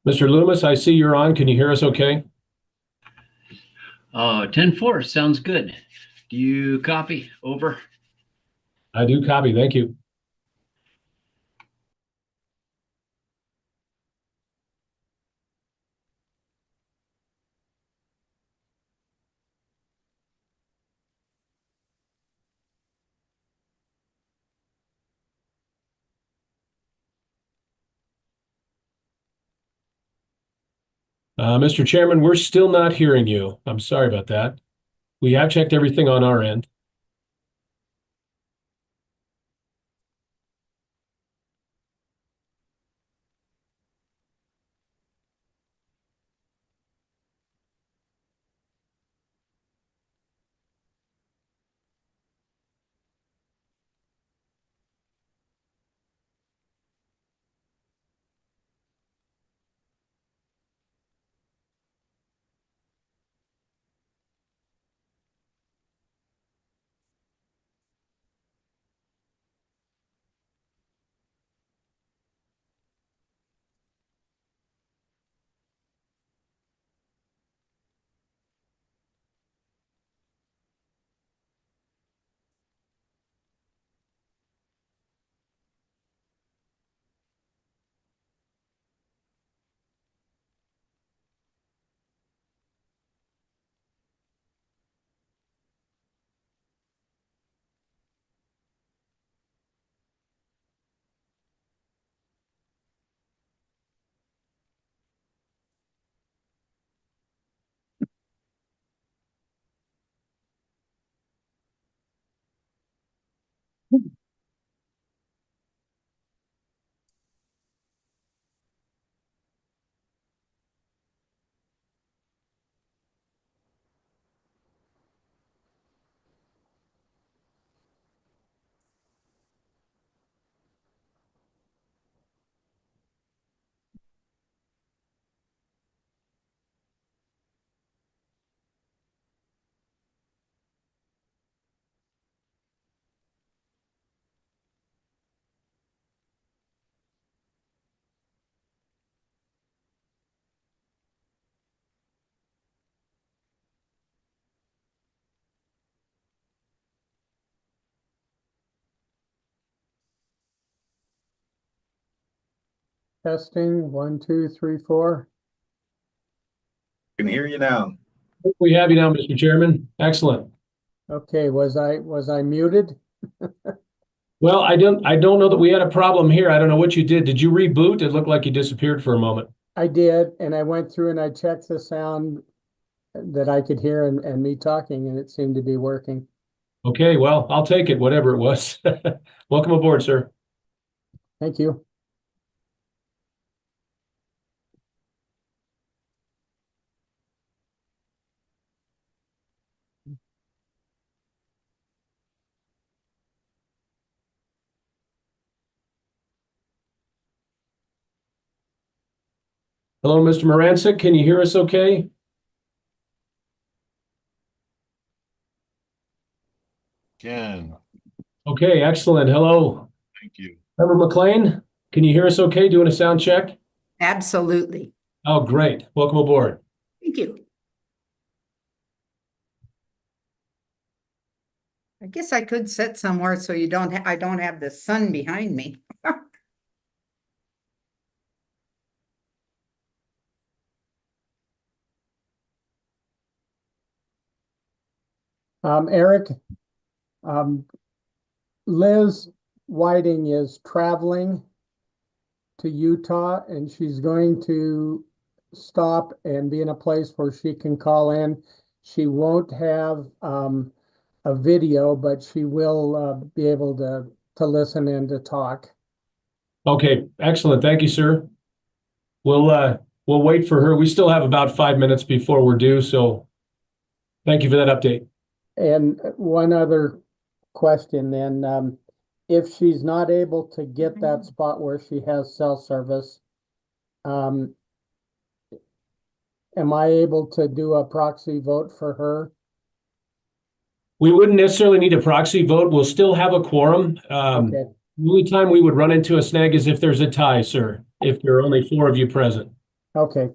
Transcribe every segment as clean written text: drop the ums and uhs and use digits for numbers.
Mr. Loomis, I see you're on. Can you hear us okay? 10-4 sounds good. Do you copy? Over. I do copy. Thank you. Mr. Chairman, we're still not hearing you. I'm sorry about that. We have checked everything on our end. Testing, 1, 2, 3, 4. Can hear you now. We have you now, Mr. Chairman. Excellent. Okay, was I muted? Well, I don't know that we had a problem here. I don't know what you did. Did you reboot? It looked like you disappeared for a moment. I did, and I went through and I checked the sound that I could hear and me talking, and it seemed to be working. Okay, well, I'll take it, whatever it was. Welcome aboard, sir. Thank you. Hello, Mr. Morancic. Can you hear us okay? Can. Okay, excellent. Hello. Thank you. Member McLean, can you hear us okay? Doing a sound check? Absolutely. Oh, great. Welcome aboard. Thank you. I guess I could sit somewhere so I don't have the sun behind me. Eric, Liz Whiting is traveling to Utah, and she's going to stop and be in a place where she can call in. She won't have a video, but she will be able to listen and to talk. Okay, excellent. Thank you, sir. We'll wait for her. We still have about 5 minutes before we're due, so thank you for that update. And one other question then, if she's not able to get that spot where she has cell service, am I able to do a proxy vote for her? We wouldn't necessarily need a proxy vote. We'll still have a quorum. Okay, The only time we would run into a snag is if there's a tie, sir, if there are only 4 of you present. Okay.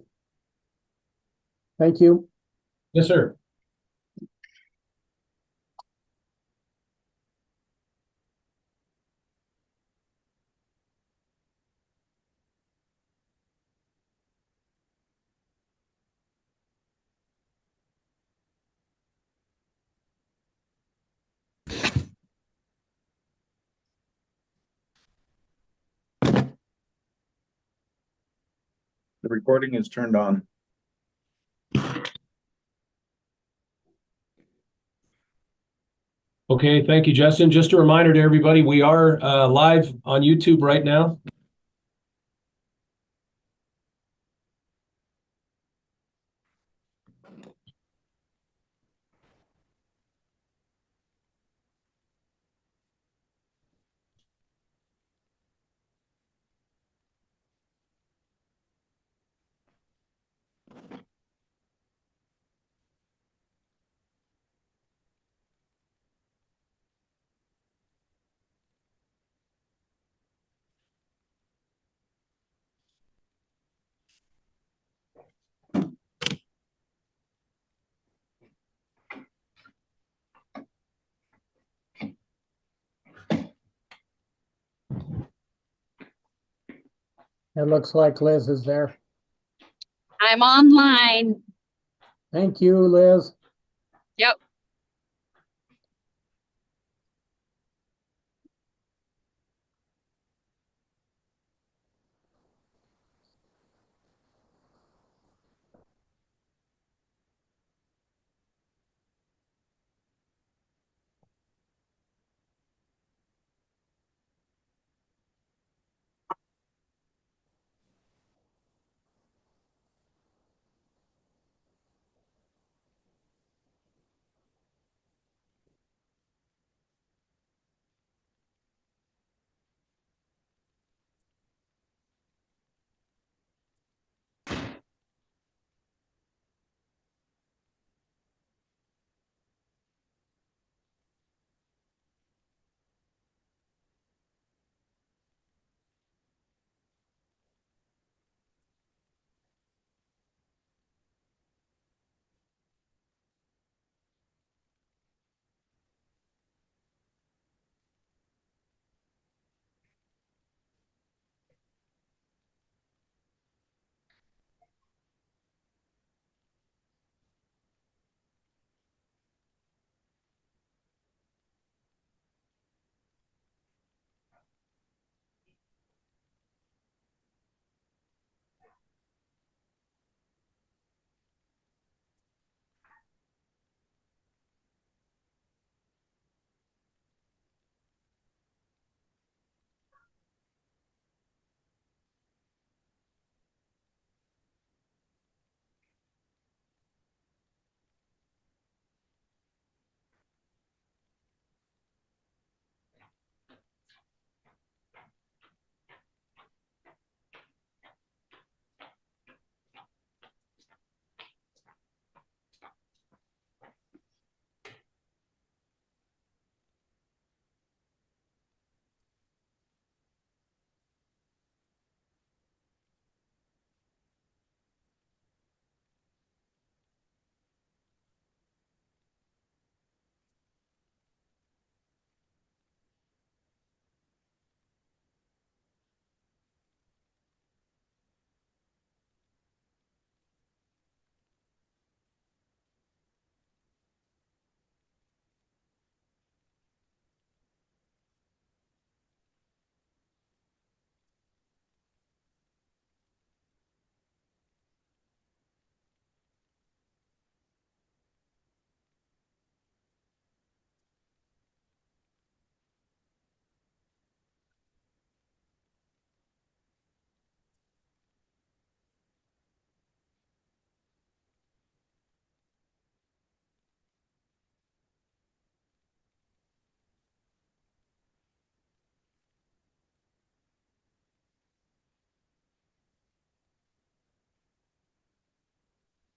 Thank you. Yes, sir. The recording is turned on. Okay, thank you, Justin. Just a reminder to everybody, we are live on YouTube right now. It looks like Liz is there. I'm online. Thank you, Liz. Yep.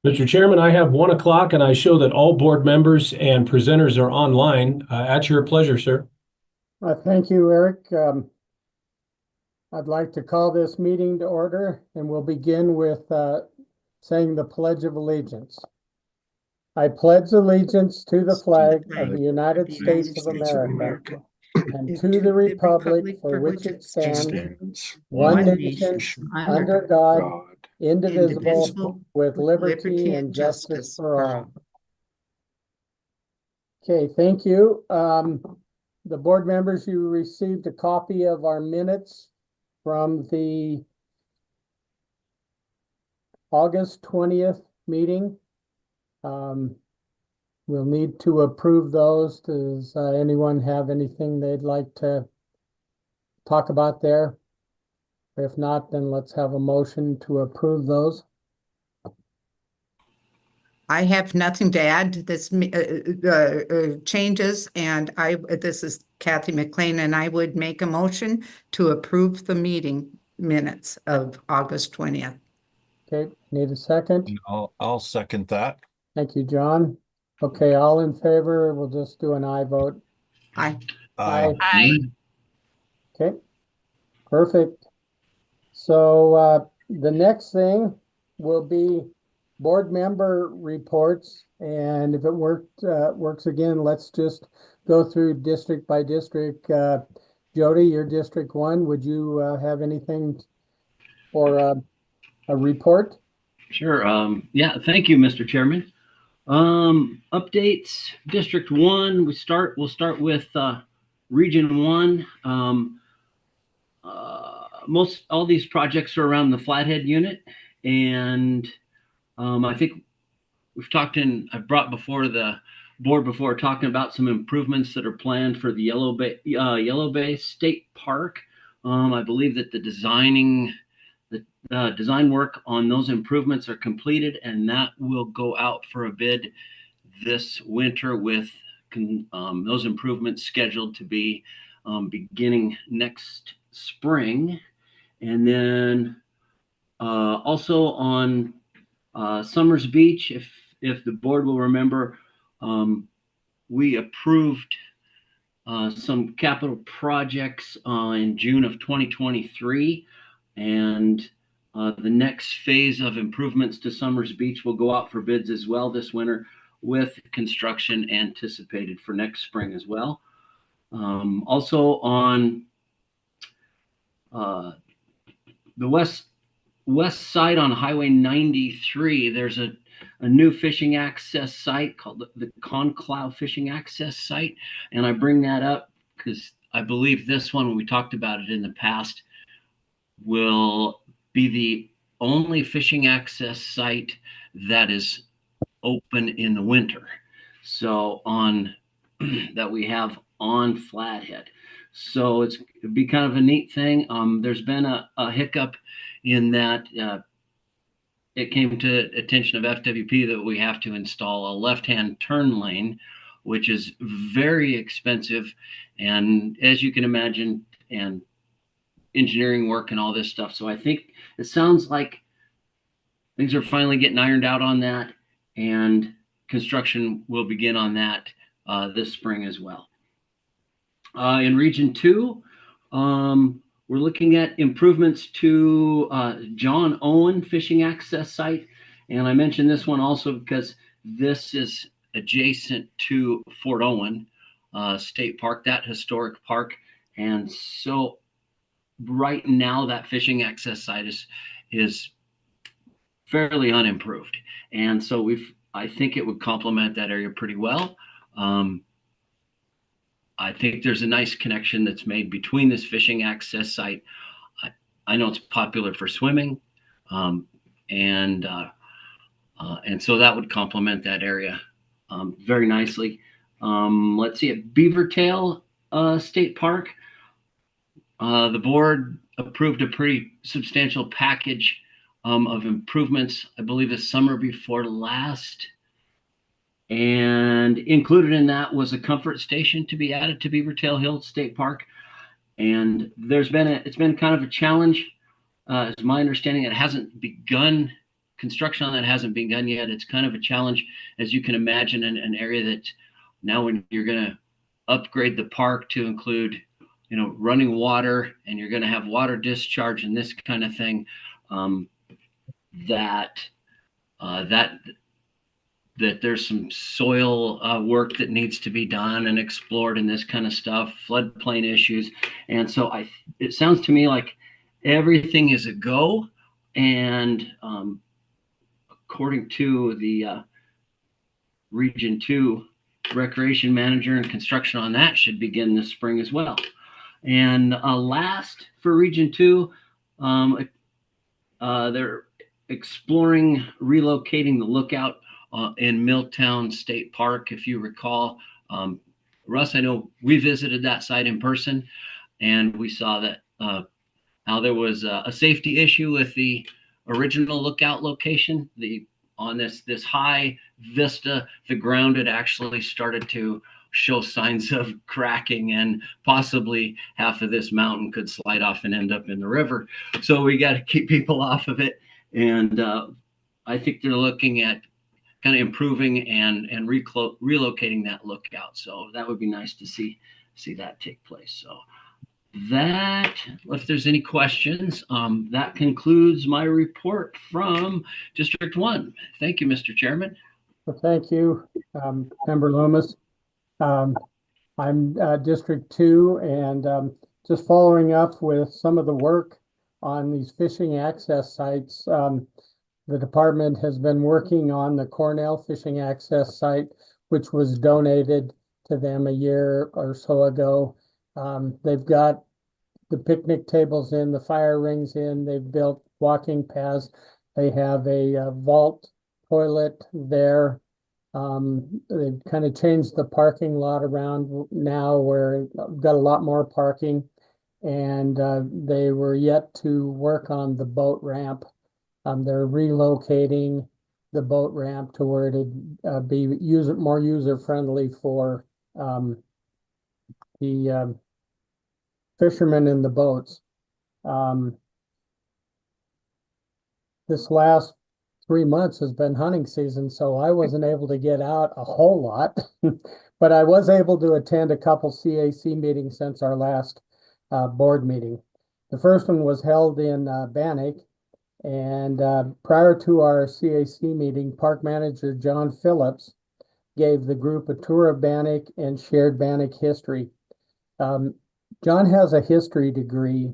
Mr. Chairman, I have 1 o'clock and I show that all board members and presenters are online. At your pleasure, sir. Thank you, Eric. I'd like to call this meeting to order, and we'll begin with saying the Pledge of Allegiance. I pledge allegiance to the flag of the United States of America and to the republic for which it stands, one nation, under God, indivisible, with liberty and justice for all. Okay, thank you. The board members, you received a copy of our minutes from the August 20th meeting. We'll need to approve those. Does anyone have anything they'd like to talk about there? If not, then let's have a motion to approve those. I have nothing to add to this changes, and this is Kathy McLean, and I would make a motion to approve the meeting minutes of August 20th. Okay, need a second? I'll second that. Thank you, John. Okay, all in favor, we'll just do an aye vote. Aye. Aye. Aye. Okay, perfect. So the next thing will be board member reports, and if it works again, let's just go through district by district. Jody, your District 1, would you have anything or a report? Sure. Yeah, thank you, Mr. Chairman. Updates, District 1, we'll start with Region 1. All these projects are around the Flathead unit, and I think I've brought before the board before talking about some improvements that are planned for the Yellow Bay State Park. I believe that the design work on those improvements are completed, and that will go out for a bid this winter with those improvements scheduled to be beginning next spring. And then also on Summers Beach, if the board will remember, we approved some capital projects in June of 2023, and the next phase of improvements to Summers Beach will go out for bids as well this winter, with construction anticipated for next spring as well. Also on the west side on Highway 93, there's a new fishing access site called the Conclave Fishing Access Site. And I bring that up because I believe this one, when we talked about it in the past, will be the only fishing access site that is open in the winter. So that we have on Flathead. So it'd be kind of a neat thing. There's been a hiccup in that it came to attention of FWP that we have to install a left-hand turn lane, which is very expensive. And as you can imagine, and engineering work and all this stuff. So I think it sounds like things are finally getting ironed out on that, and construction will begin on that this spring as well. In Region 2, we're looking at improvements to John Owen Fishing Access Site. And I mentioned this one also because this is adjacent to Fort Owen State Park, that historic park. And so right now that fishing access site is fairly unimproved. And so I think it would complement that area pretty well. I think there's a nice connection that's made between this fishing access site. I know it's popular for swimming, and so that would complement that area very nicely. Let's see, at Beavertail State Park, the board approved a pretty substantial package of improvements, I believe the summer before last. And included in that was a comfort station to be added to Beavertail Hill State Park. And it's been kind of a challenge. It's my understanding it hasn't begun, construction on that hasn't begun yet. It's kind of a challenge, as you can imagine, in an area that now when you're going to upgrade the park to include, running water, and you're going to have water discharge and this kind of thing, that there's some soil work that needs to be done and explored and this kind of stuff, floodplain issues. And so it sounds to me like everything is a go. And according to the Region 2 recreation manager, and construction on that should begin this spring as well. And last for Region 2, they're exploring relocating the lookout in Milltown State Park. If you recall, Russ, I know we visited that site in person, and we saw that how there was a safety issue with the original lookout location. On this high vista, the ground had actually started to show signs of cracking, and possibly half of this mountain could slide off and end up in the river. So we got to keep people off of it. And I think they're looking at kind of improving and relocating that lookout. So that would be nice to see that take place. So that, if there's any questions, that concludes my report from District 1. Thank you, Mr. Chairman. Well, thank you, Member Loomis. I'm District 2, and just following up with some of the work on these fishing access sites. The department has been working on the Cornell Fishing Access Site, which was donated to them a year or so ago. They've got the picnic tables in, the fire rings in, they've built walking paths. They have a vault toilet there. They've kind of changed the parking lot around now, where we've got a lot more parking, and they were yet to work on the boat ramp. They're relocating the boat ramp to where it'd be more user-friendly for the fishermen in the boats. This last 3 months has been hunting season, so I wasn't able to get out a whole lot, but I was able to attend a couple CAC meetings since our last board meeting. The first one was held in Bannock, and prior to our CAC meeting, Park Manager John Phillips gave the group a tour of Bannock and shared Bannock history. John has a history degree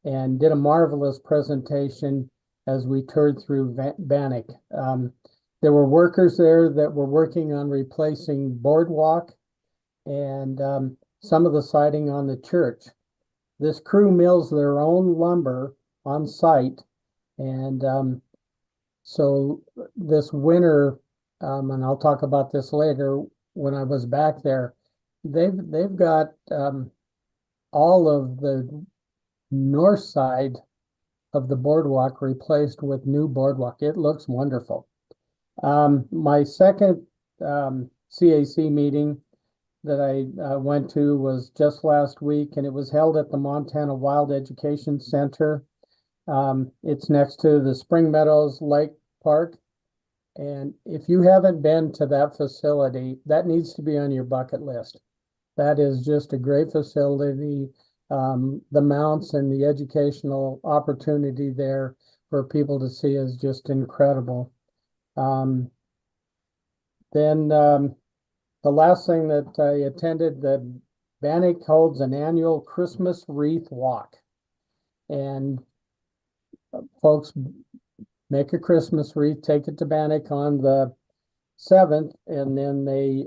and did a marvelous presentation as we toured through Bannock. There were workers there that were working on replacing boardwalk and some of the siding on the church. This crew mills their own lumber on site, and so this winter, and I'll talk about this later when I was back there, they've got all of the north side of the boardwalk replaced with new boardwalk. It looks wonderful. My second CAC meeting that I went to was just last week, and it was held at the Montana Wild Education Center. It's next to the Spring Meadows Lake Park. And if you haven't been to that facility, that needs to be on your bucket list. That is just a great facility. The mounts and the educational opportunity there for people to see is just incredible. Then the last thing that I attended, the Bannock holds an annual Christmas wreath walk. And folks make a Christmas wreath, take it to Bannock on the 7th, and then they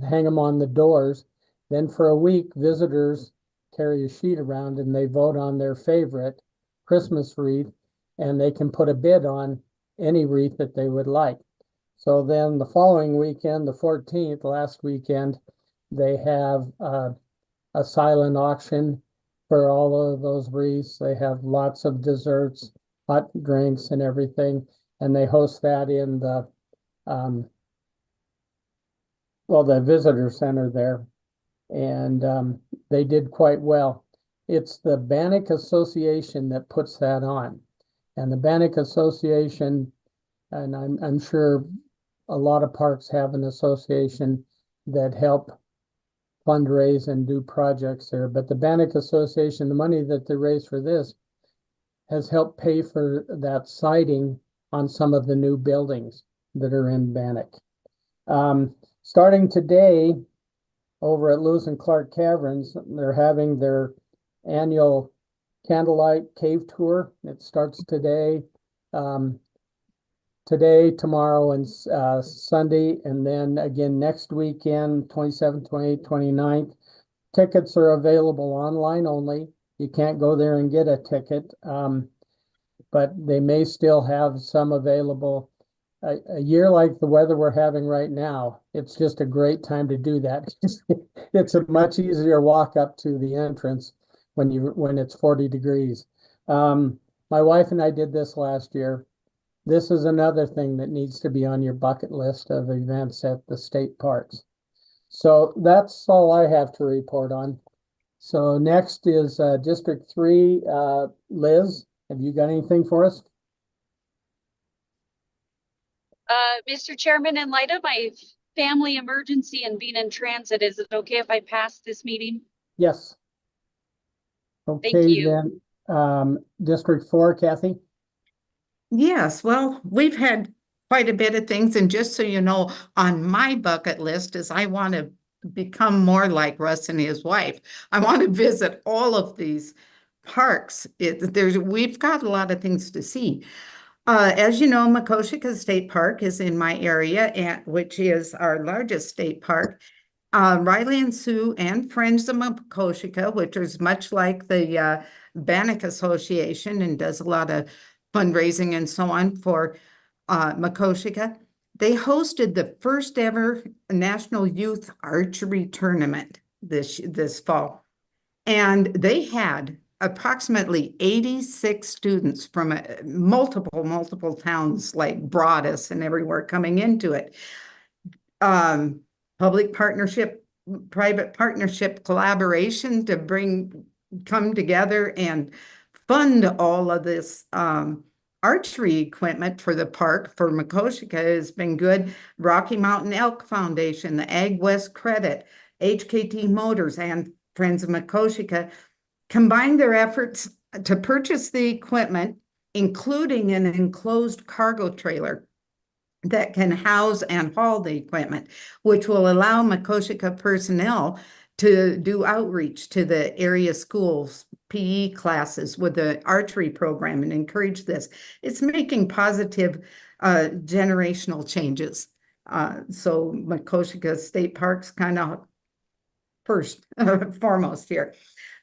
hang them on the doors. Then for a week, visitors carry a sheet around and they vote on their favorite Christmas wreath, and they can put a bid on any wreath that they would like. So then the following weekend, the 14th, last weekend, they have a silent auction for all of those wreaths. They have lots of desserts, hot drinks and everything, and they host that in the the visitor center there. And they did quite well. It's the Bannock Association that puts that on. And the Bannock Association, and I'm sure a lot of parks have an association that help fundraise and do projects there. But the Bannock Association, the money that they raise for this has helped pay for that siding on some of the new buildings that are in Bannock. Starting today, over at Lewis and Clark Caverns, they're having their annual candlelight cave tour. It starts today, tomorrow, and Sunday, and then again next weekend, 27th, 28th, 29th. Tickets are available online only. You can't go there and get a ticket, but they may still have some available. A year like the weather we're having right now, it's just a great time to do that. It's a much easier walk up to the entrance when it's 40 degrees. My wife and I did this last year. This is another thing that needs to be on your bucket list of events at the state parks. So that's all I have to report on. So next is District 3. Liz, have you got anything for us? Mr. Chairman, in light of my family emergency and being in transit, is it okay if I pass this meeting? Yes. Okay, you. then, District 4, Kathy? Yes, well, we've had quite a bit of things, and just so you know, on my bucket list is I want to become more like Russ and his wife. I want to visit all of these parks. We've got a lot of things to see. As you know, Makoshika State Park is in my area, which is our largest state park. Riley and Sue and Friends of Makoshika, which is much like the Bannock Association and does a lot of fundraising and so on for Makoshika. They hosted the first ever National Youth Archery Tournament this fall. And they had approximately 86 students from multiple towns like Broadus and everywhere coming into it. Public partnership, private partnership collaboration to come together and fund all of this archery equipment for the park for Makoshika has been good. Rocky Mountain Elk Foundation, the Ag West Credit, HKT Motors, and Friends of Makoshika combined their efforts to purchase the equipment, including an enclosed cargo trailer that can house and haul the equipment, which will allow Makoshika personnel to do outreach to the area schools, PE classes with the archery program and encourage this. It's making positive generational changes. So Makoshika State Park's kind of foremost here.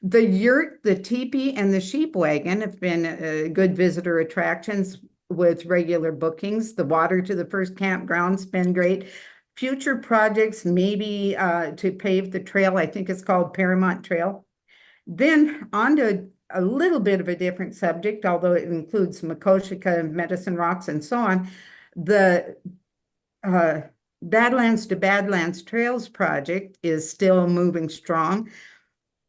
The yurt, the teepee, and the sheep wagon have been good visitor attractions with regular bookings. The water to the first campground's been great. Future projects, maybe to pave the trail, I think it's called Paramount Trail. Then on to a little bit of a different subject, although it includes Makoshika, Medicine Rocks, and so on. The Badlands to Badlands Trails project is still moving strong.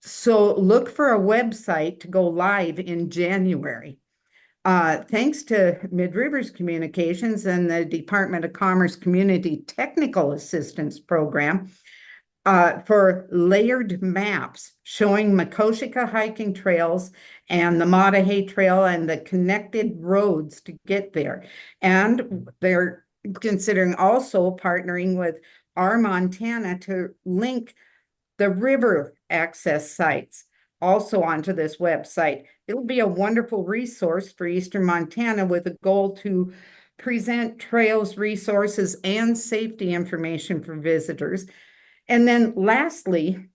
So look for a website to go live in January. Thanks to Mid-Rivers Communications and the Department of Commerce Community Technical Assistance Program for layered maps showing Makoshika hiking trails and the Maatahay Trail and the connected roads to get there. And they're considering also partnering with Montana to link the river access sites also onto this website. It'll be a wonderful resource for Eastern Montana with a goal to present trails, resources, and safety information for visitors. And then lastly,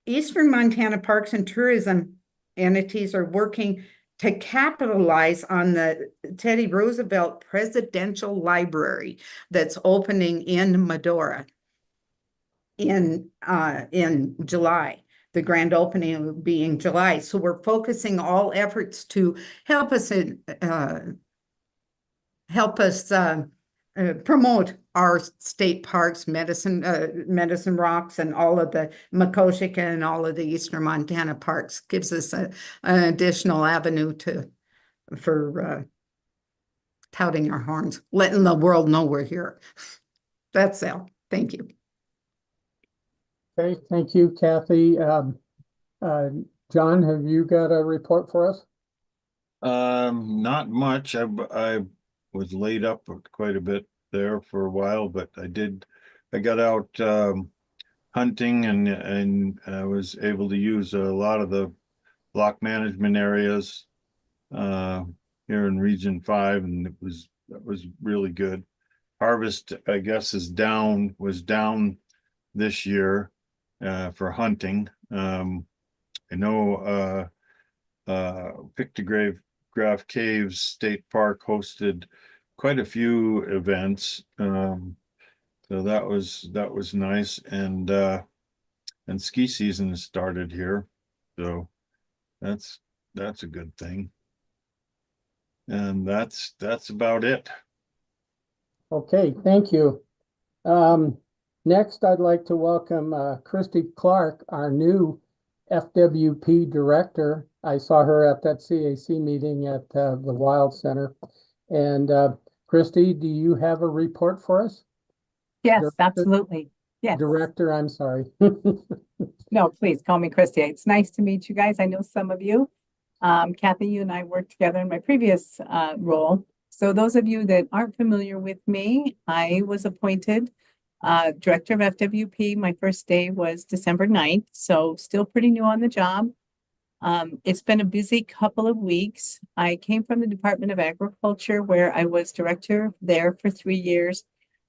Eastern Montana Parks and Tourism entities are working to capitalize on the Teddy Roosevelt Presidential Library that's opening in Medora in July. The grand opening will be in July. So we're focusing all efforts to help us promote our state parks, Medicine Rocks, and all of the Makoshika and all of the Eastern Montana parks. Gives us an additional avenue for touting our horns, letting the world know we're here. That's all. Thank you. Okay, thank you, Kathy. John, have you got a report for us? Not much. I was laid up quite a bit there for a while, but I got out hunting and I was able to use a lot of the block management areas here in Region 5, and that was really good. Harvest, I guess, was down this year for hunting. I know Pictograph Caves State Park hosted quite a few events. So that was nice, and ski season has started here. So that's a good thing. And that's about it. Okay, thank you. Next, I'd like to welcome Christy Clark, our new FWP director. I saw her at that CAC meeting at the Wild Center. And Christy, do you have a report for us? Yes, Director- absolutely. Yes. Director, I'm sorry. No, please call me Christy. It's nice to meet you guys. I know some of you. Kathy, you and I worked together in my previous role. So those of you that aren't familiar with me, I was appointed director of FWP. My first day was December 9th, so still pretty new on the job. It's been a busy couple of weeks. I came from the Department of Agriculture, where I was director there for 3 years,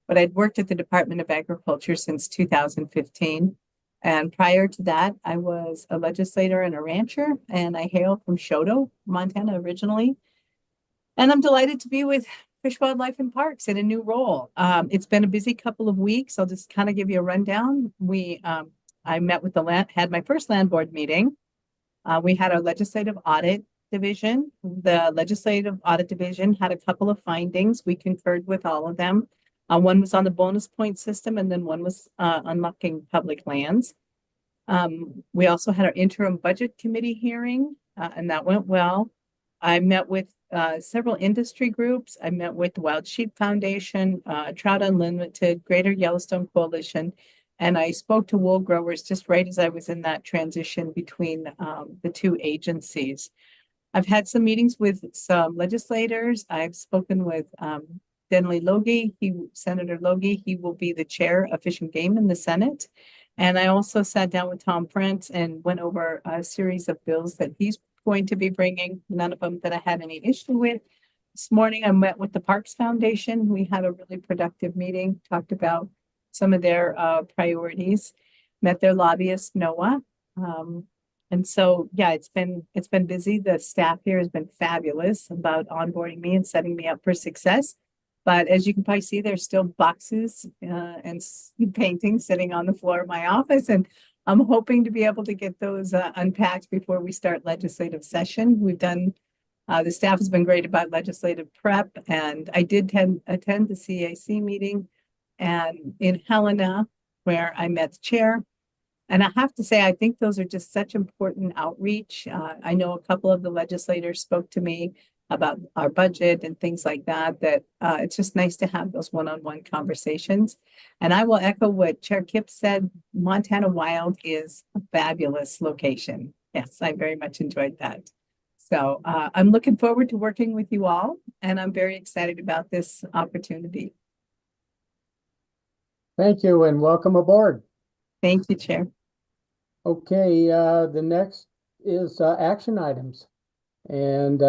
but I'd worked at the Department of Agriculture since 2015. And prior to that, I was a legislator and a rancher, and I hail from Choteau, Montana originally. And I'm delighted to be with Fish, Wildlife, and Parks in a new role. It's been a busy couple of weeks. I'll just kind of give you a rundown. I met with had my first land board meeting. We had our legislative audit division. The legislative audit division had a couple of findings. We concurred with all of them. One was on the bonus point system, and then one was unlocking public lands. We also had our interim budget committee hearing, and that went well. I met with several industry groups. I met with the Wild Sheep Foundation, Trout Unlimited, Greater Yellowstone Coalition, and I spoke to wool growers just right as I was in that transition between the two agencies. I've had some meetings with some legislators. I've spoken with Denley Logie, Senator Logie. He will be the chair of Fish and Game in the Senate. And I also sat down with Tom Prince and went over a series of bills that he's going to be bringing, none of them that I had any issue with. This morning, I met with the Parks Foundation. We had a really productive meeting, talked about some of their priorities, met their lobbyist, Noah. And so, yeah, it's been busy. The staff here has been fabulous about onboarding me and setting me up for success. But as you can probably see, there's still boxes and paintings sitting on the floor of my office. And I'm hoping to be able to get those unpacked before we start legislative session. The staff has been great about legislative prep. And I did attend the CAC meeting and in Helena, where I met the chair. And I have to say, I think those are just such important outreach. I know a couple of the legislators spoke to me about our budget and things like that, it's just nice to have those one-on-one conversations. And I will echo what Chair Kipp said, Montana Wild is a fabulous location. Yes, I very much enjoyed that. So I'm looking forward to working with you all, and I'm very excited about this opportunity. Thank you and welcome aboard. Thank you, Chair. Okay, the next is action items. And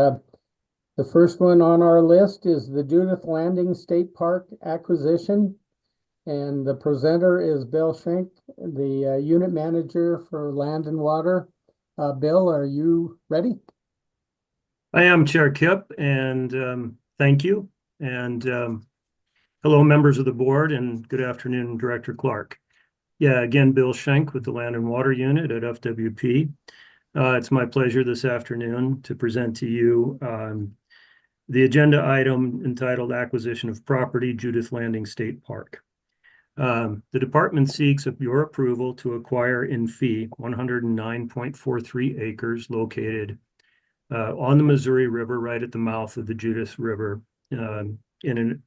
the first one on our list is the Judith Landing State Park acquisition. And the presenter is Bill Schenk, the unit manager for Land and Water. Bill, are you ready? I am, Chair Kipp, and thank you. And hello, members of the board, and good afternoon, Director Clark. Yeah, again, Bill Schenk with the Land and Water Unit at FWP. It's my pleasure this afternoon to present to you the agenda item entitled Acquisition of Property, Judith Landing State Park. The department seeks your approval to acquire in fee 109.43 acres located on the Missouri River, right at the mouth of the Judith River, in an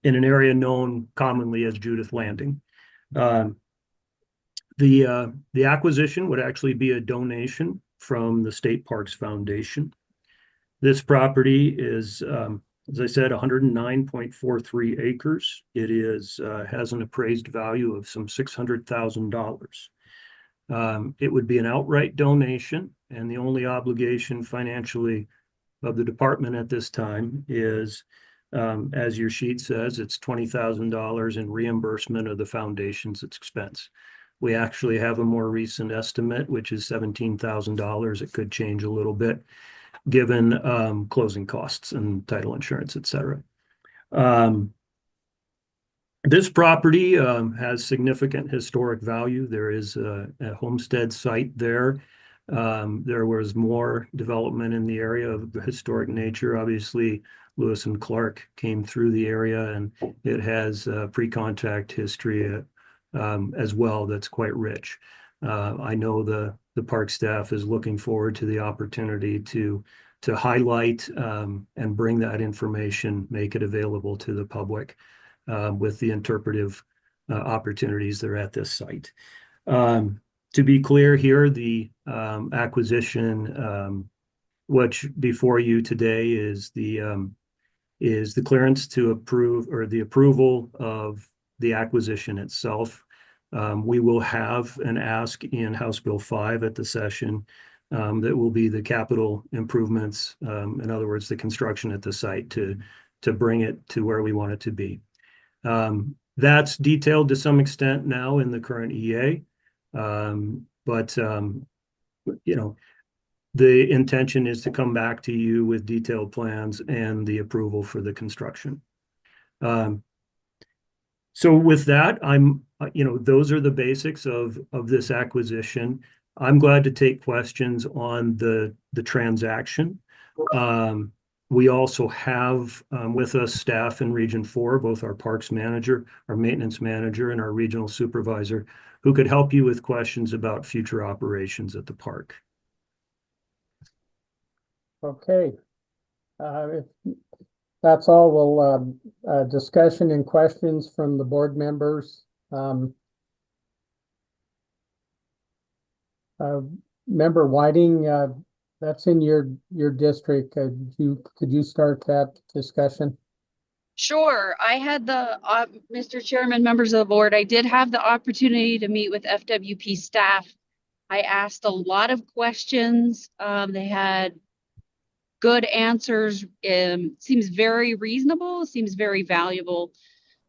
area known commonly as Judith Landing. The acquisition would actually be a donation from the State Parks Foundation. This property is, as I said, 109.43 acres. It has an appraised value of some $600,000. It would be an outright donation, and the only obligation financially of the department at this time is, as your sheet says, it's $20,000 in reimbursement of the foundation's expense. We actually have a more recent estimate, which is $17,000. It could change a little bit given closing costs and title insurance, et cetera. This property has significant historic value. There is a homestead site there. There was more development in the area of the historic nature. Obviously, Lewis and Clark came through the area, and it has pre-contact history as well that's quite rich. I know the park staff is looking forward to the opportunity to highlight and bring that information, make it available to the public with the interpretive opportunities that are at this site. To be clear here, the acquisition, which before you today is the clearance to approve, or the approval of the acquisition itself. We will have an ask in House Bill 5 at the session that will be the capital improvements, in other words, the construction at the site to bring it to where we want it to be. That's detailed to some extent now in the current EA, but you know, the intention is to come back to you with detailed plans and the approval for the construction. So with that, those are the basics of this acquisition. I'm glad to take questions on the transaction. We also have with us staff in Region 4, both our parks manager, our maintenance manager, and our regional supervisor, who could help you with questions about future operations at the park. Okay. If that's all, we'll discussion and questions from the board members. Member Whiting, that's in your district. Could you start that discussion? Sure. I had Mr. Chairman, members of the board, I did have the opportunity to meet with FWP staff. I asked a lot of questions. They had good answers. Seems very reasonable, seems very valuable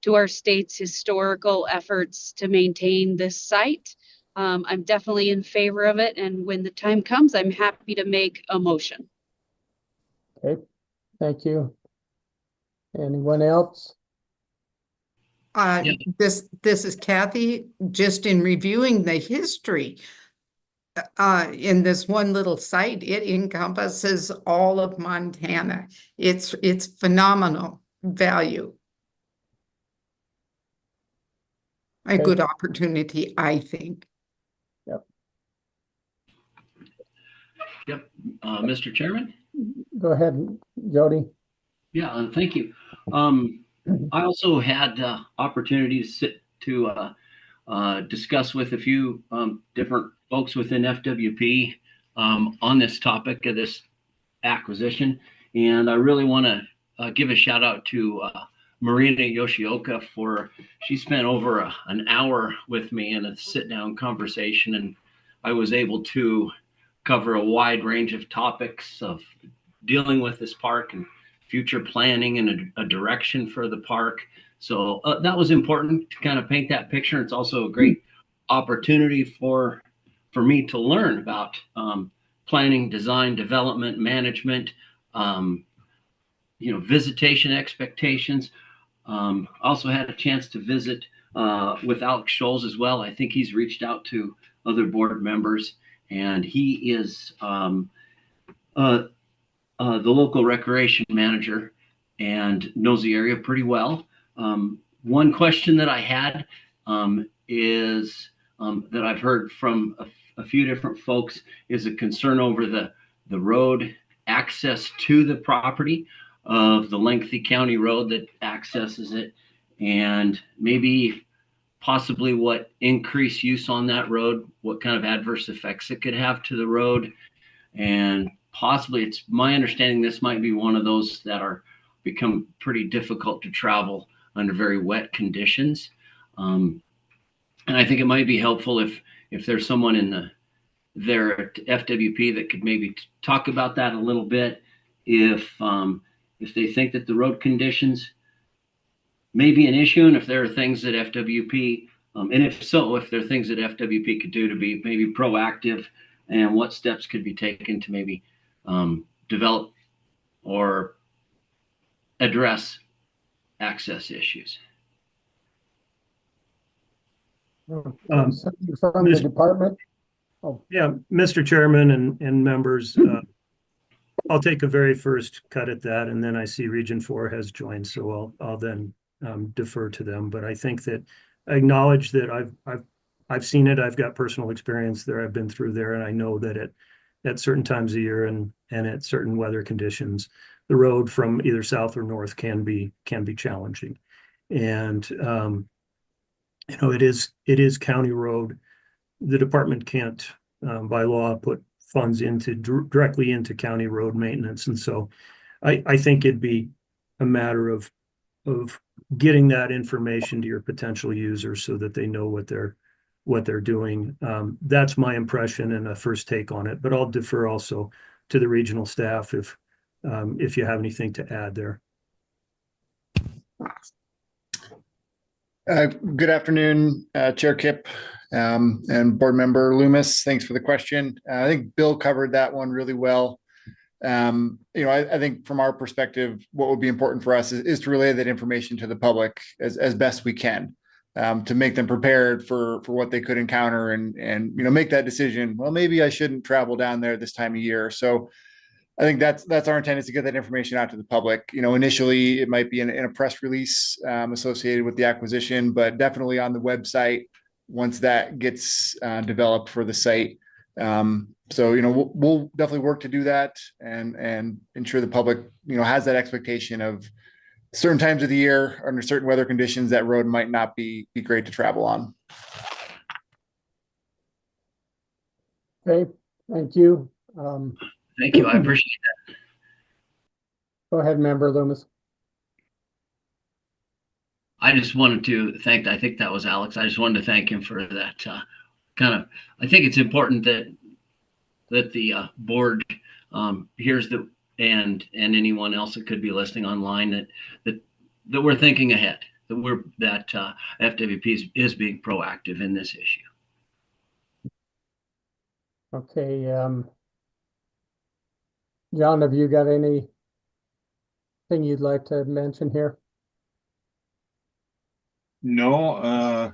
to our state's historical efforts to maintain this site. I'm definitely in favor of it, and when the time comes, I'm happy to make a motion. Okay, thank you. Anyone else? This is Kathy. Just in reviewing the history, in this one little site, it encompasses all of Montana. It's phenomenal value. A good opportunity, I think. Yep. Mr. Chairman? Go ahead, Jody. Yeah, thank you. I also had opportunity to discuss with a few different folks within FWP on this topic of this acquisition. And I really want to give a shout out to Marina Yoshioka she spent over an hour with me in a sit down conversation, and I was able to cover a wide range of topics of dealing with this park and future planning and a direction for the park. So that was important to kind of paint that picture. It's also a great opportunity for me to learn about planning, design, development, management, visitation expectations. Also had a chance to visit with Alex Scholes as well. I think he's reached out to other board members, and he is the local recreation manager and knows the area pretty well. One question that I had is that I've heard from a few different folks is a concern over the road access to the property of the lengthy county road that accesses it, and maybe possibly what increased use on that road, what kind of adverse effects it could have to the road. And possibly, it's my understanding this might be one of those that are become pretty difficult to travel under very wet conditions. And I think it might be helpful if there's someone in there at FWP that could maybe talk about that a little bit. If they think that the road conditions may be an issue, and if there are things that FWP, and if so, if there are things that FWP could do to be maybe proactive, and what steps could be taken to maybe develop or address access issues. Something from the department? Yeah, Mr. Chairman and members, I'll take a very first cut at that, and then I see Region 4 has joined, so I'll then defer to them. But I think that I acknowledge that I've seen it. I've got personal experience there. I've been through there, and I know that at certain times of year and at certain weather conditions, the road from either south or north can be challenging. And it is county road. The department can't, by law, put funds directly into county road maintenance, and so I think it'd be a matter of getting that information to your potential users so that they know what they're doing. That's my impression and a first take on it, but I'll defer also to the regional staff if you have anything to add there. Good afternoon, Chair Kipp and Board Member Loomis. Thanks for the question. I think Bill covered that one really well. I think from our perspective, what would be important for us is to relay that information to the public as best we can, to make them prepared for what they could encounter and make that decision. Well, maybe I shouldn't travel down there this time of year. So I think that's our intent, is to get that information out to the public. Initially it might be in a press release associated with the acquisition, but definitely on the website once that gets developed for the site. So we'll definitely work to do that and ensure the public has that expectation of certain times of the year under certain weather conditions that road might not be great to travel on. Okay, thank you. Thank you. I appreciate that. Go ahead, Member Loomis. I just wanted to thank, I think that was Alex. I just wanted to thank him for that I think it's important that the board hears and anyone else that could be listening online that we're thinking ahead, that FWP is being proactive in this issue. Okay, John, have you got anything you'd like to mention here? No,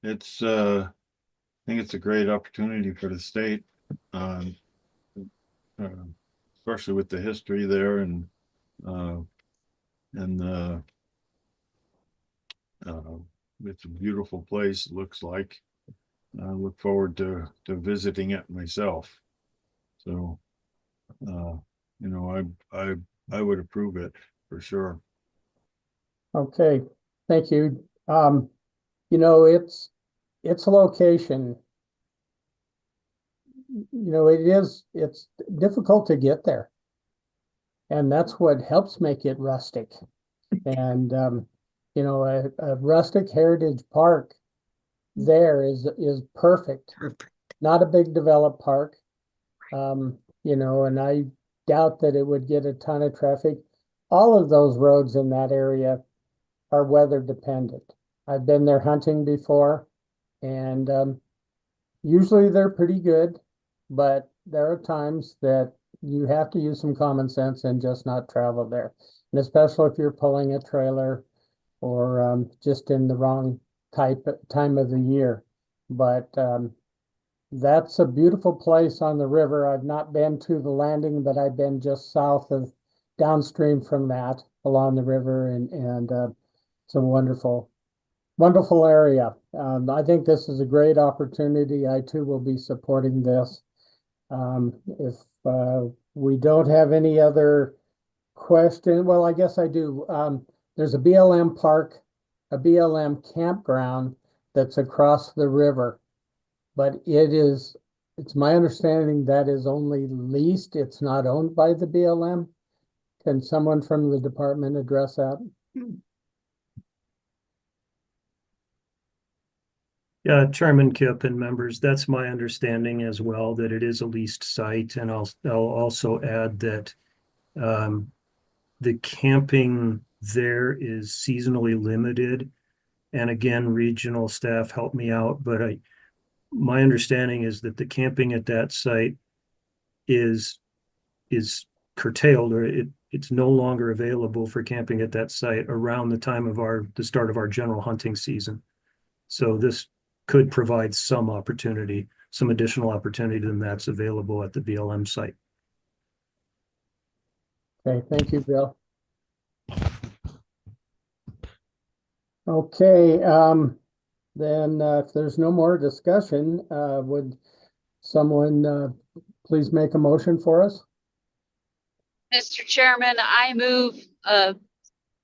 it's I think it's a great opportunity for the state, especially with the history there and it's a beautiful place, it looks like. I look forward to visiting it myself. So I would approve it for sure. Okay, thank you. Its location, it's difficult to get there. And that's what helps make it rustic. And, a rustic heritage park there is perfect. Perfect. Not a big developed park. And I doubt that it would get a ton of traffic. All of those roads in that area are weather dependent. I've been there hunting before, and usually they're pretty good, but there are times that you have to use some common sense and just not travel there. And especially if you're pulling a trailer or just in the wrong time of the year. But that's a beautiful place on the river. I've not been to the landing, but I've been just south of, downstream from that along the river, and it's a wonderful area. I think this is a great opportunity. I too will be supporting this. If we don't have any other question, well, I guess I do. There's a BLM park a BLM campground that's across the river. But it's my understanding that is only leased, it's not owned by the BLM. Can someone from the department address that? Yeah, Chairman Kip and members, that's my understanding as well, that it is a leased site. And I'll also add that the camping there is seasonally limited. And again, regional staff helped me out, but my understanding is that the camping at that site is curtailed, or it's no longer available for camping at that site around the time of the start of our general hunting season. So this could provide some opportunity, some additional opportunity than that's available at the BLM site. Okay, thank you, Bill. Okay, then if there's no more discussion, would someone please make a motion for us? Mr. Chairman, I move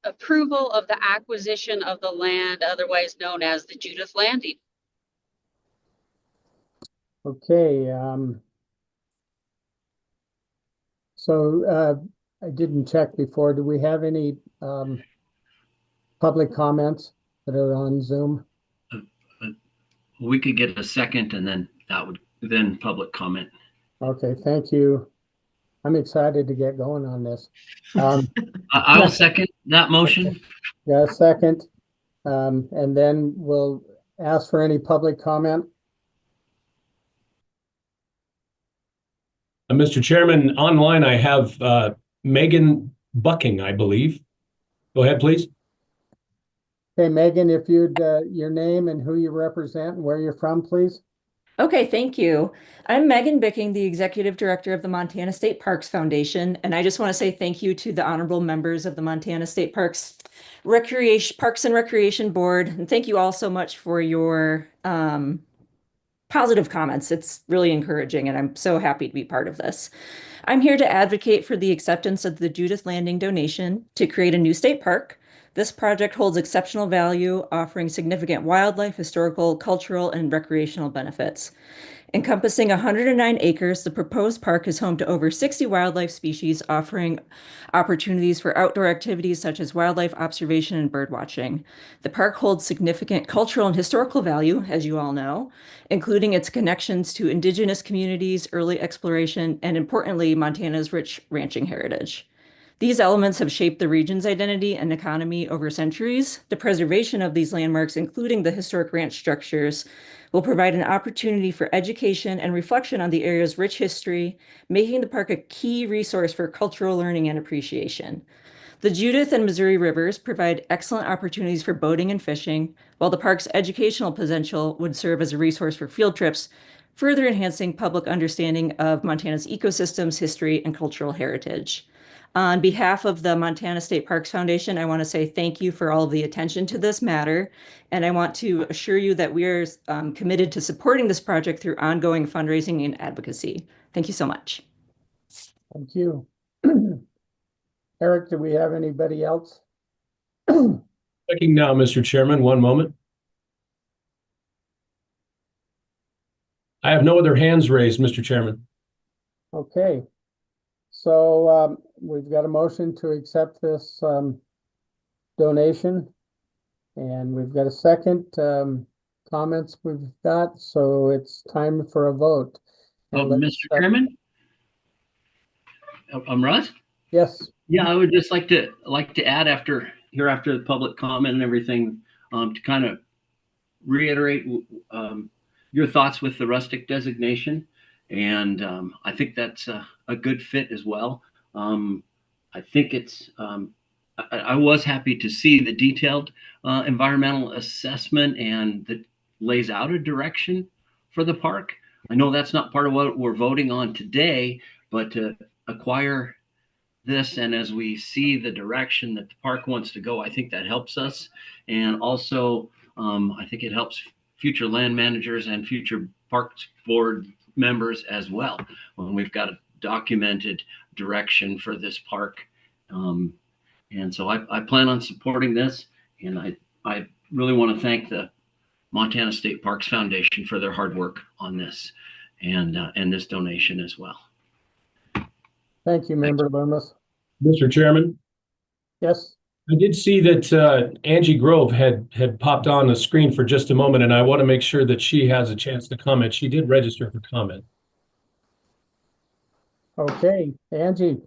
approval of the acquisition of the land, otherwise known as the Judith Landing. Okay, so I didn't check before. Do we have any public comments that are on Zoom? We could get a second and then then public comment. Okay, thank you. I'm excited to get going on this. I will second that motion. Yeah, second. And then we'll ask for any public comment. Mr. Chairman, online I have Megan Bucking, I believe. Go ahead, please. Okay, Megan, if you'd your name and who you represent and where you're from, please. Okay, thank you. I'm Megan Bicking, the Executive Director of the Montana State Parks Foundation, and I just want to say thank you to the honorable members of the Montana State Parks and Recreation Board, and thank you all so much for your positive comments. It's really encouraging, and I'm so happy to be part of this. I'm here to advocate for the acceptance of the Judith Landing donation to create a new state park. This project holds exceptional value, offering significant wildlife, historical, cultural, and recreational benefits. Encompassing 109 acres, the proposed park is home to over 60 wildlife species, offering opportunities for outdoor activities such as wildlife observation and bird watching. The park holds significant cultural and historical value, as you all know, including its connections to indigenous communities, early exploration, and importantly, Montana's rich ranching heritage. These elements have shaped the region's identity and economy over centuries. The preservation of these landmarks, including the historic ranch structures, will provide an opportunity for education and reflection on the area's rich history, making the park a key resource for cultural learning and appreciation. The Judith and Missouri rivers provide excellent opportunities for boating and fishing, while the park's educational potential would serve as a resource for field trips, further enhancing public understanding of Montana's ecosystems, history, and cultural heritage. On behalf of the Montana State Parks Foundation, I want to say thank you for all of the attention to this matter. And I want to assure you that we are committed to supporting this project through ongoing fundraising and advocacy. Thank you so much. Thank you. Eric, do we have anybody else? Checking now, Mr. Chairman, one moment. I have no other hands raised, Mr. Chairman. Okay. So we've got a motion to accept this donation, and we've got a second comments we've got, so it's time for a vote. Mr. Chairman? I'm Russ? Yes. Yeah, I would just like to add after the public comment and everything, to kind of reiterate your thoughts with the rustic designation. And I think that's a good fit as well. I think it's, I was happy to see the detailed environmental assessment and that lays out a direction for the park. I know that's not part of what we're voting on today, but to acquire this, and as we see the direction that the park wants to go, I think that helps us. And also, I think it helps future land managers and future parks board members as well when we've got a documented direction for this park. And so I plan on supporting this, and I really want to thank the Montana State Parks Foundation for their hard work on this and this donation as well. Thank you, Member Loomis. Mr. Chairman, Yes, I did see that Angie Grove had popped on the screen for just a moment, and I want to make sure that she has a chance to comment. She did register for comment. okay, Angie.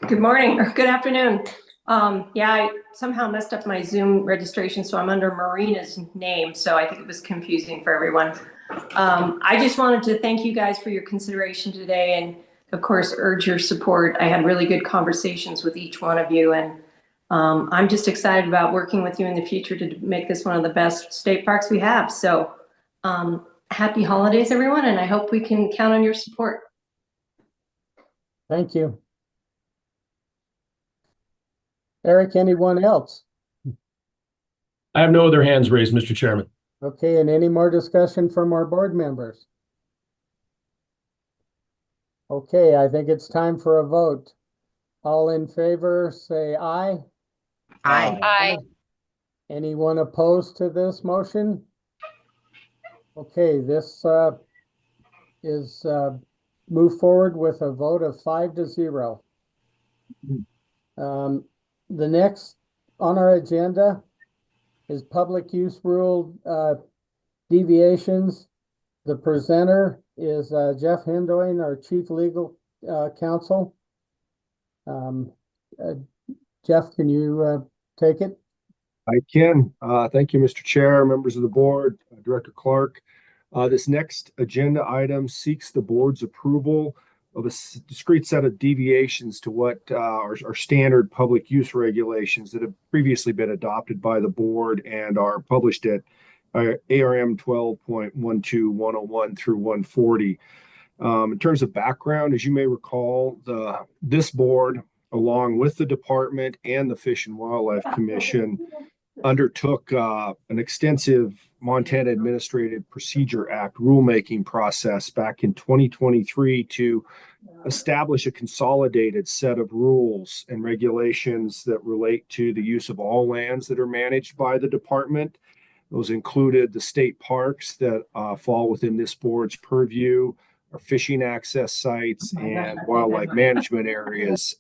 Good morning or good afternoon. Yeah, I somehow messed up my Zoom registration, so I'm under Marina's name, so I think it was confusing for everyone. I just wanted to thank you guys for your consideration today, and of course, urge your support. I had really good conversations with each one of you, and I'm just excited about working with you in the future to make this one of the best state parks we have. So happy holidays, everyone, and I hope we can count on your support. Thank you. Eric, anyone else? I have no other hands raised, Mr. Chairman. Okay, and any more discussion from our board members? Okay, I think it's time for a vote. All in favor, say aye. Aye. Aye. Anyone opposed to this motion? Okay, this is moved forward with a vote of 5-0. The next on our agenda is public use rule deviations. The presenter is Jeff Hendoing, our Chief Legal Counsel. Jeff, can you take it? I can. Thank you, Mr. Chair, members of the board, Director Clark. This next agenda item seeks the board's approval of a discrete set of deviations to what are standard public use regulations that have previously been adopted by the board and are published at ARM 12.12101 through 140. In terms of background, as you may recall, this board, along with the department and the Fish and Wildlife Commission, undertook an extensive Montana Administrative Procedure Act rulemaking process back in 2023 to establish a consolidated set of rules and regulations that relate to the use of all lands that are managed by the department. Those included the state parks that fall within this board's purview, our fishing access sites, and wildlife management areas.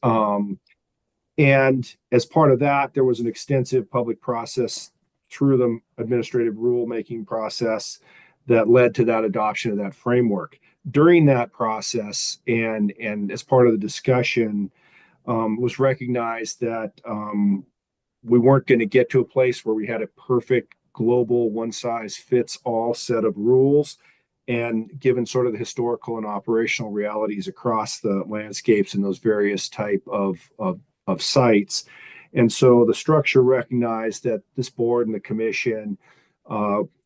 And as part of that, there was an extensive public process through the administrative rulemaking process that led to that adoption of that framework. During that process, and as part of the discussion, was recognized that we weren't going to get to a place where we had a perfect global one-size-fits-all set of rules. And given sort of the historical and operational realities across the landscapes in those various type of sites. And so the structure recognized that this board and the commission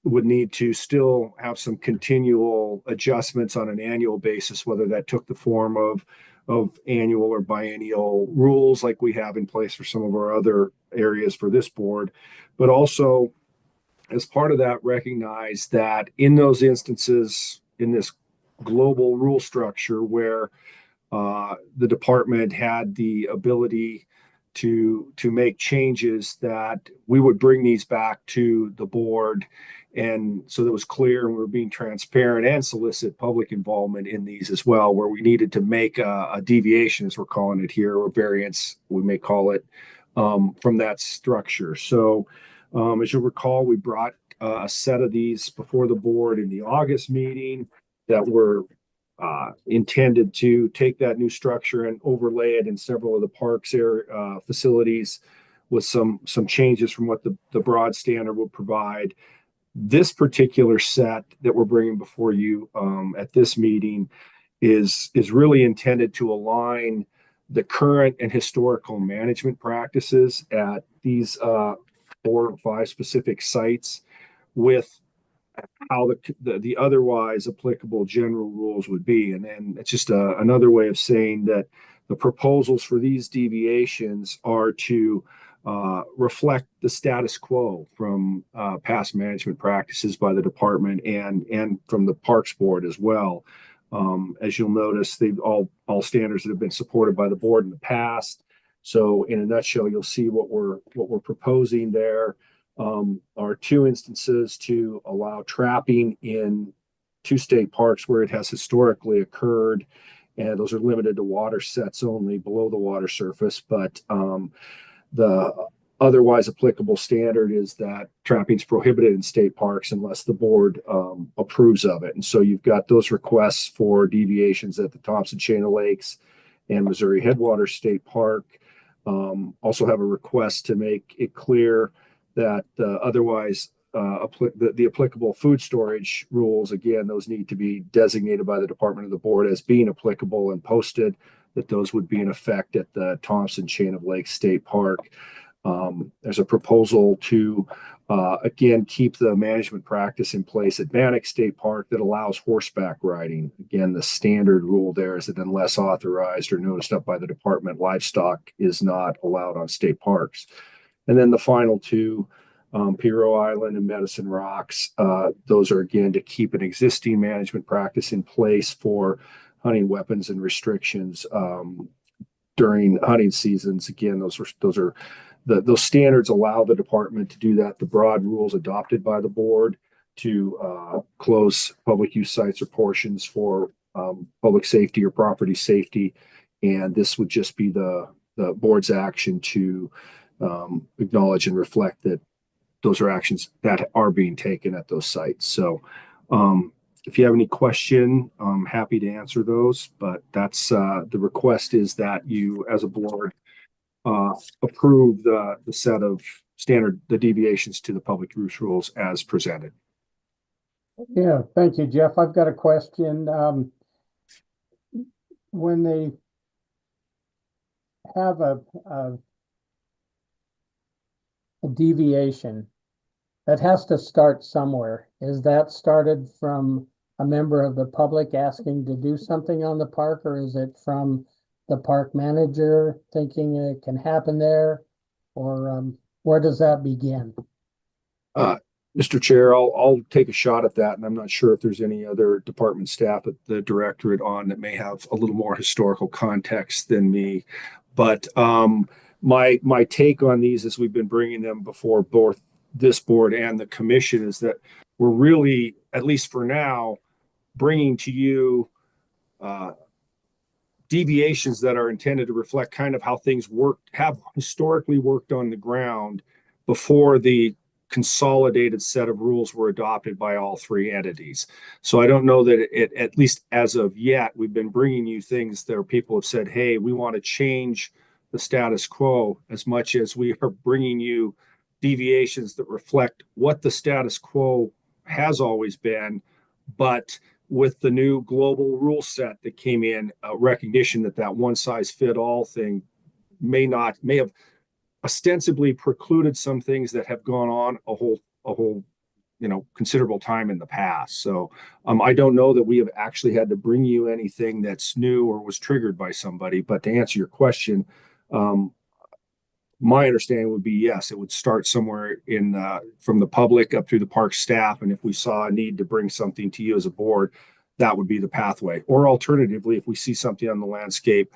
would need to still have some continual adjustments on an annual basis, whether that took the form of annual or biennial rules like we have in place for some of our other areas for this board, but also as part of that recognize that in those instances in this global rule structure where the department had the ability to make changes, that we would bring these back to the board, and so that was clear and we were being transparent and solicit public involvement in these as well, where we needed to make a deviation, as we're calling it here, or variance, we may call it, from that structure. So as you'll recall, we brought a set of these before the board in the August meeting that were intended to take that new structure and overlay it in several of the parks facilities with some changes from what the broad standard would provide. This particular set that we're bringing before you at this meeting is really intended to align the current and historical management practices at these 4 or 5 specific sites with how the otherwise applicable general rules would be. And then it's just another way of saying that the proposals for these deviations are to reflect the status quo from past management practices by the department and from the Parks Board as well. As you'll notice, they've all standards that have been supported by the board in the past. So in a nutshell, you'll see what we're proposing there. are two instances to allow trapping in two state parks where it has historically occurred. And those are limited to water sets only below the water surface. But the otherwise applicable standard is that trapping is prohibited in state parks unless the board approves of it. And so you've got those requests for deviations at the Thompson Chain of Lakes and Missouri Headwaters State Park. Also have a request to make it clear that otherwise the applicable food storage rules, again, those need to be designated by the department of the board as being applicable and posted, that those would be in effect at the Thompson Chain of Lakes State Park. There's a proposal to, again, keep the management practice in place at Bannock State Park that allows horseback riding. Again, the standard rule there is that unless authorized or noticed up by the department, livestock is not allowed on state parks. And then the final two, Piro Island and Medicine Rocks, those are, again, to keep an existing management practice in place for hunting weapons and restrictions during hunting seasons. Again, those standards allow the department to do that. The broad rules adopted by the board to close public use sites or portions for public safety or property safety. And this would just be the board's action to acknowledge and reflect that those are actions that are being taken at those sites. So if you have any question, I'm happy to answer those, but that's the request is that you as a board approve the set of the deviations to the public use rules as presented. Yeah, thank you, Jeff. I've got a question. When they have a deviation, that has to start somewhere. Is that started from a member of the public asking to do something on the park, or is it from the park manager thinking it can happen there? Or where does that begin? Mr. Chair, I'll take a shot at that, and I'm not sure if there's any other department staff at the directorate on that may have a little more historical context than me. But my take on these as we've been bringing them before both this board and the commission is that we're really, at least for now, bringing to you deviations that are intended to reflect kind of how things have historically worked on the ground before the consolidated set of rules were adopted by all three entities. So I don't know that it, at least as of yet, we've been bringing you things that people have said, hey, we want to change the status quo, as much as we are bringing you deviations that reflect what the status quo has always been, but with the new global rule set that came in, recognition that one size fit all thing may have ostensibly precluded some things that have gone on a whole considerable time in the past. So I don't know that we have actually had to bring you anything that's new or was triggered by somebody. But to answer your question, my understanding would be yes, it would start somewhere from the public up through the park staff. And if we saw a need to bring something to you as a board, that would be the pathway. Or alternatively, if we see something on the landscape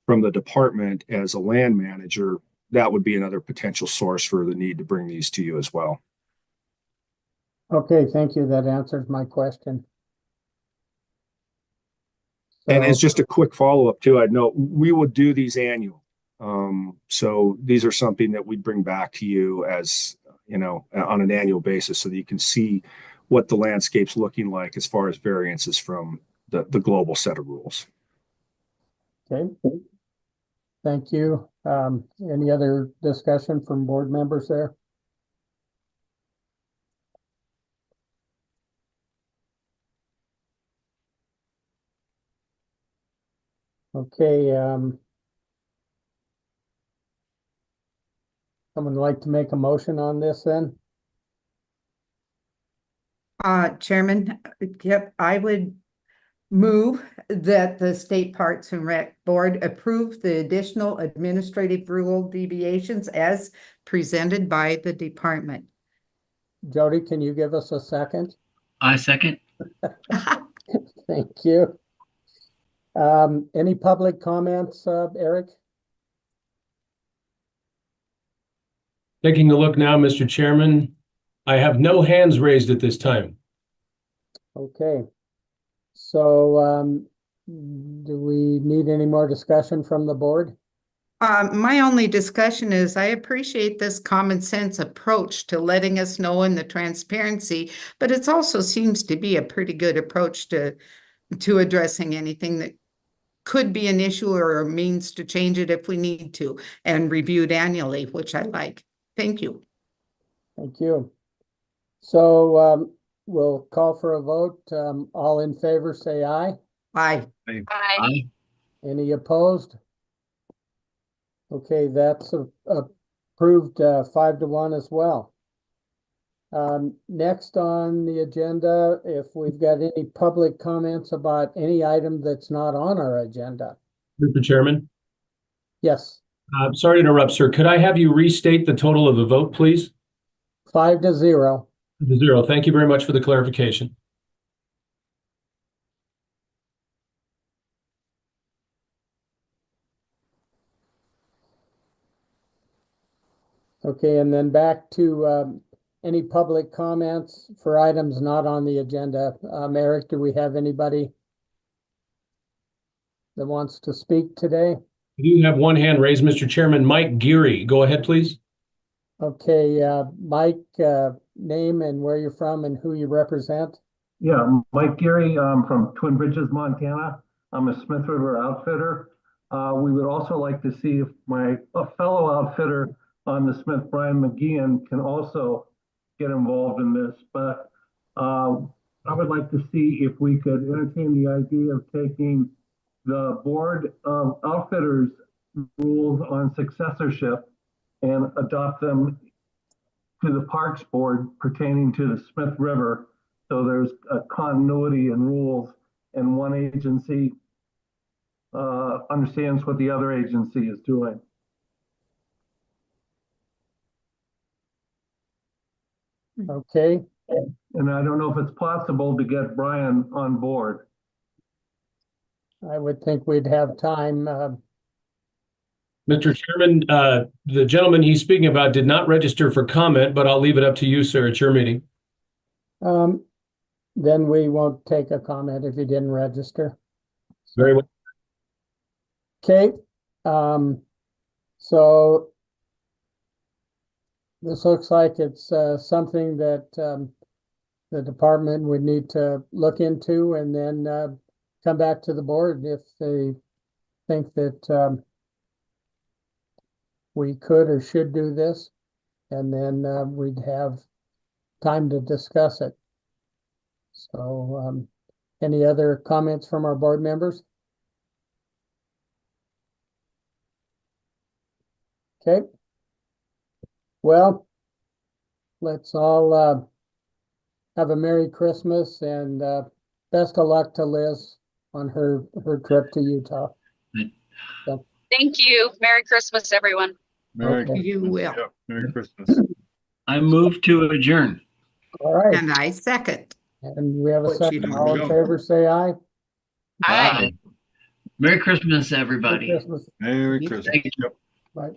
from the department as a land manager, that would be another potential source for the need to bring these to you as well. Okay, thank you. That answers my question. And as just a quick follow-up too, I'd note we would do these annual. So these are something that we'd bring back to you as, on an annual basis so that you can see what the landscape's looking like as far as variances from the global set of rules. Okay. Thank you. Any other discussion from board members there? Okay, someone like to make a motion on this then? Chairman, yep, I would move that the State Parks and Rec Board approve the additional administrative rule deviations as presented by the department. Jody, can you give us a second? I second. Thank you. Any public comments, Eric? Taking a look now, Mr. Chairman, I have no hands raised at this time. Okay. So, do we need any more discussion from the board? My only discussion is I appreciate this common sense approach to letting us know in the transparency, but it also seems to be a pretty good approach to addressing anything that could be an issue or a means to change it if we need to, and reviewed annually, which I like. Thank you. Thank you. So, we'll call for a vote. All in favor, say aye. Aye. Aye. Any opposed? Okay, that's approved 5-1 as well. Next on the agenda, if we've got any public comments about any item that's not on our agenda. Mr. Chairman, Yes, sorry to interrupt, sir. Could I have you restate the total of the vote, please? 5-0. 0. Thank you very much for the clarification. Okay, and then back to any public comments for items not on the agenda. Eric, do we have anybody that wants to speak today? You have one hand raised, Mr. Chairman. Mike Geary, go ahead, please. Okay, Mike, name and where you're from and who you represent. Yeah, Mike Geary, from Twin Bridges, Montana. I'm a Smith River outfitter. We would also like to see if a fellow outfitter on the Smith, Brian McGeehan, can also get involved in this. But I would like to see if we could entertain the idea of taking the Board of Outfitters rules on successorship and adopt them to the Parks Board pertaining to the Smith River. So there's a continuity in rules and one agency understands what the other agency is doing. Okay. And I don't know if it's possible to get Brian on board. I would think we'd have time. Mr. Chairman, the gentleman he's speaking about did not register for comment, but I'll leave it up to you, sir. It's your meeting. Then we won't take a comment if you didn't register. Very well. Okay, so this looks like it's something that the department would need to look into and then come back to the board if they think that we could or should do this, and then we'd have time to discuss it. So, any other comments from our board members? Okay. Well, let's all have a Merry Christmas and best of luck to Liz on her trip to Utah. So, Thank you. Merry Christmas, everyone. Merry Okay. You will. Yeah, Merry Christmas. I move to adjourn. all right, And I second. and we have a What you second. don't All in know. favor, say aye. Aye. Merry Christmas, Merry everybody. Christmas. Merry You Christmas. Thank you. Yep. Bye.